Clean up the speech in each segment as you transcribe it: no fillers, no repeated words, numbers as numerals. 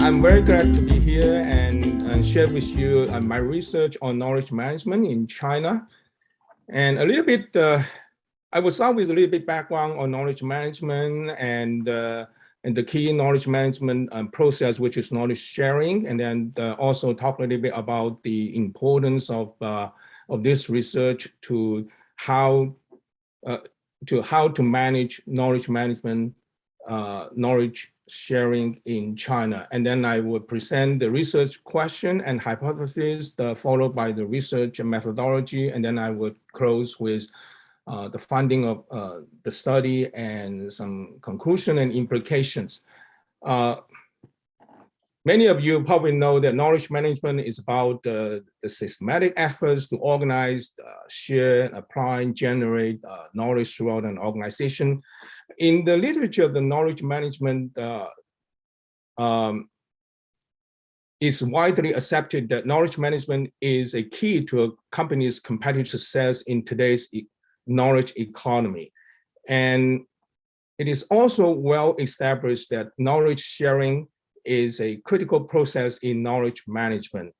I'm very glad to be here and share with you my research on knowledge management in China. And a little bit, I will start with a little bit background on knowledge management and the key knowledge management process, which is knowledge sharing, and then also talk a little bit about the importance of this research to how to manage knowledge management, knowledge sharing in China. And then I will present the research question and hypothesis, followed by the research methodology, and then I will close with the funding of the study and some conclusion and implications. Many of you probably know that knowledge management is about the systematic efforts to organize, share, apply, and generate knowledge throughout an organization. In the literature of the knowledge management, it's widely accepted that knowledge management is a key to a company's competitive success in today's knowledge economy. And it is also well established that knowledge sharing is a critical process in knowledge management,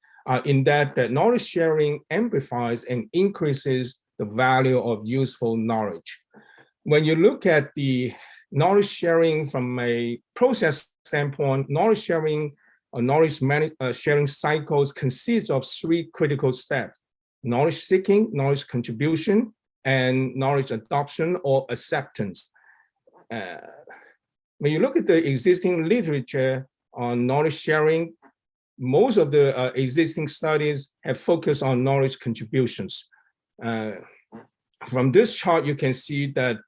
in that knowledge sharing amplifies and increases the value of useful knowledge. When you look at the knowledge sharing from a process standpoint, knowledge sharing or knowledge sharing cycles consists of three critical steps: knowledge seeking, knowledge contribution, and knowledge adoption or acceptance. When you look at the existing literature on knowledge sharing, most of the existing studies have focused on knowledge contributions. From this chart, you can see that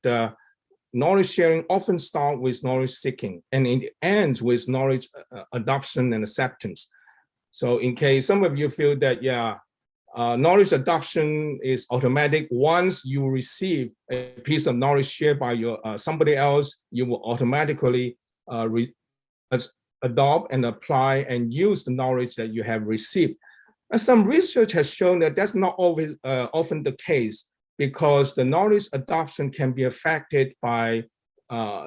knowledge sharing often starts with knowledge seeking, and it ends with knowledge adoption and acceptance. So in case some of you feel that, knowledge adoption is automatic. Once you receive a piece of knowledge shared by somebody else, you will automatically adopt and apply and use the knowledge that you have received. And some research has shown that that's not always often the case, because the knowledge adoption can be affected by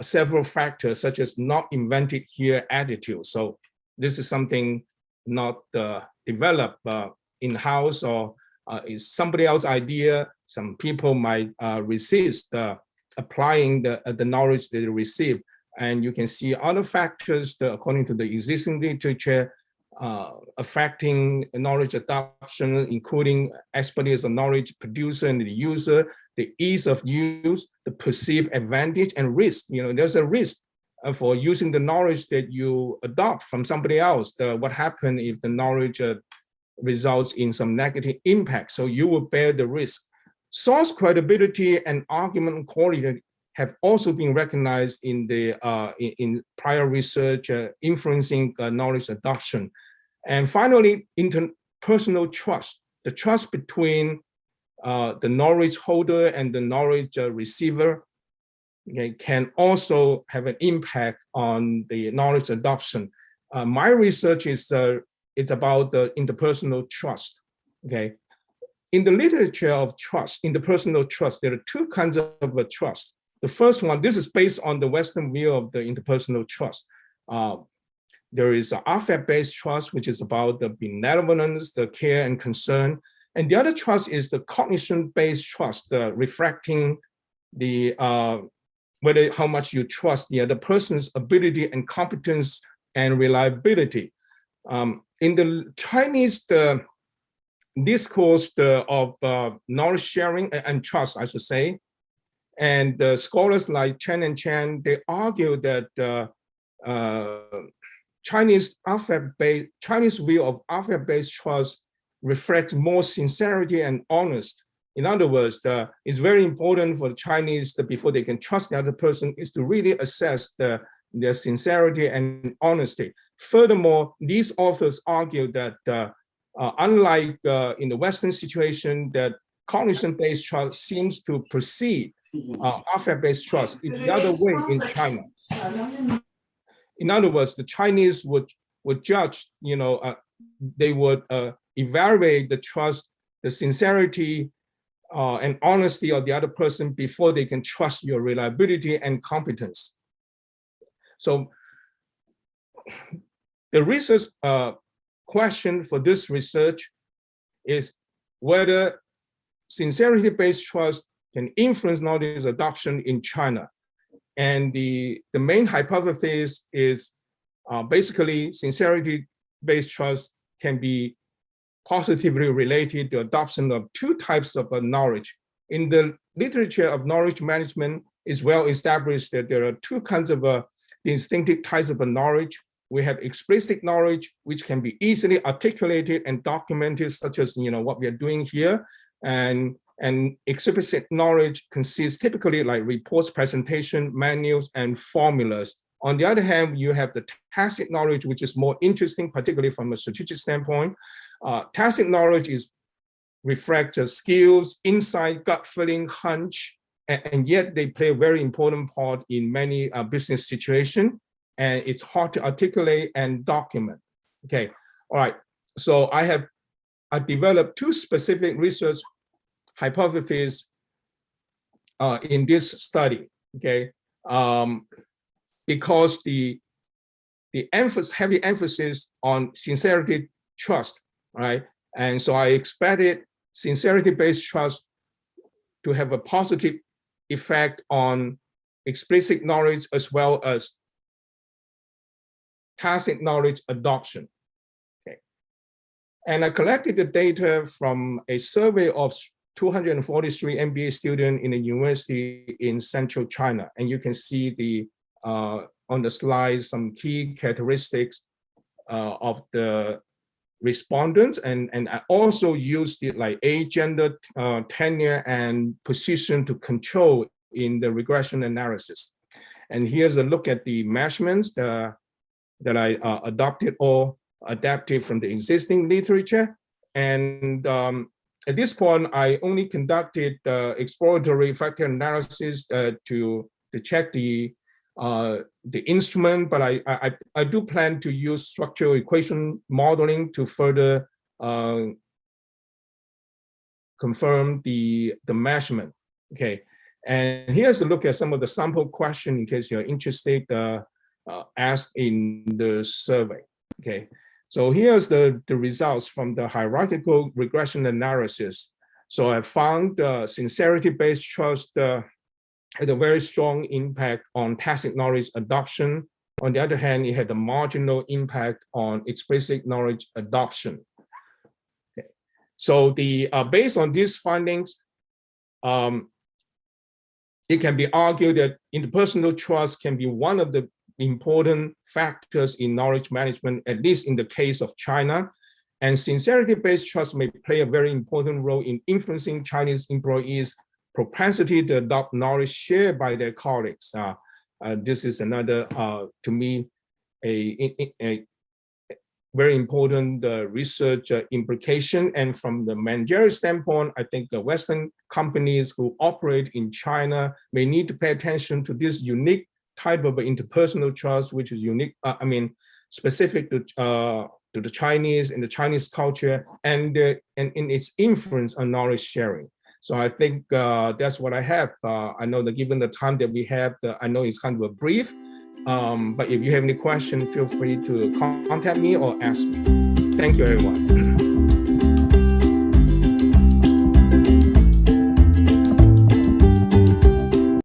several factors, such as not invented here attitude. So this is something not developed in-house, or is somebody else's idea. Some people might resist applying the knowledge they receive. And you can see other factors that, according to the existing literature, affecting knowledge adoption, including expertise of knowledge producer and the user, the ease of use, the perceived advantage, and risk. There's a risk for using the knowledge that you adopt from somebody else. What happens if the knowledge results in some negative impact? So you will bear the risk. Source credibility and argument quality have also been recognized in the in prior research influencing knowledge adoption. And finally, interpersonal trust, the trust between the knowledge holder and the knowledge receiver, can also have an impact on the knowledge adoption. My research is it's about the interpersonal trust. In the literature of trust, interpersonal trust, there are two kinds of trust. The first one, this is based on the Western view of the interpersonal trust. There is an affect-based trust, which is about the benevolence, the care and concern. And the other trust is the cognition-based trust, reflecting the how much you trust the other person's ability and competence and reliability. In the Chinese discourse of knowledge sharing and trust, I should say, and scholars like Chen and Chan, they argue that Chinese view of affect-based trust reflects more sincerity and honest. In other words, it's very important for the Chinese that before they can trust the other person is to really assess their sincerity and honesty. Furthermore, these authors argue that unlike in the Western situation, that cognition-based trust seems to precede affect-based trust. It's the other way in China. In other words, the Chinese would judge, they would evaluate the trust, the sincerity, and honesty of the other person before they can trust your reliability and competence. So The research question for this research is whether sincerity-based trust can influence knowledge adoption in China. And the main hypothesis is basically sincerity-based trust can be positively related to adoption of two types of knowledge. In the literature of knowledge management, it's well established that there are two kinds of distinctive types of knowledge. We have explicit knowledge, which can be easily articulated and documented, such as what we are doing here. And explicit knowledge consists typically like reports, presentation, manuals, and formulas. On the other hand, you have the tacit knowledge, which is more interesting, particularly from a strategic standpoint. Tacit knowledge reflects skills, insight, gut feeling, hunch, and yet they play a very important part in many business situations. And it's hard to articulate and document. Okay, all right. So I developed two specific research hypotheses in this study. Okay, because the heavy emphasis on sincerity trust, right? And so I expected sincerity-based trust to have a positive effect on explicit knowledge as well as tacit knowledge adoption. Okay. And I collected the data from a survey of 243 MBA students in a university in central China. And you can see on the slide some key characteristics of the respondents, and I also used it like age, gender, tenure, and position to control in the regression analysis. And here's a look at the measurements that I adopted or adapted from the existing literature. And at this point, I only conducted exploratory factor analysis to check the instrument, but I do plan to use structural equation modeling to further confirm the measurement. Okay, and here's a look at some of the sample questions in case you're interested, asked in the survey. Okay, so here's the results from the hierarchical regression analysis. So I found sincerity-based trust had a very strong impact on tacit knowledge adoption. On the other hand, it had a marginal impact on explicit knowledge adoption. Okay. So based on these findings, it can be argued that interpersonal trust can be one of the important factors in knowledge management, at least in the case of China. And sincerity-based trust may play a very important role in influencing Chinese employees' propensity to adopt knowledge shared by their colleagues. This is another, to me, a very important research implication. And from the managerial standpoint, I think the Western companies who operate in China may need to pay attention to this unique type of interpersonal trust, which is unique, specific to the Chinese and the Chinese culture, and in its influence on knowledge sharing. So I think that's what I have. I know that given the time that we have, I know it's kind of a brief, but if you have any questions, feel free to contact me or ask me. Thank you, everyone.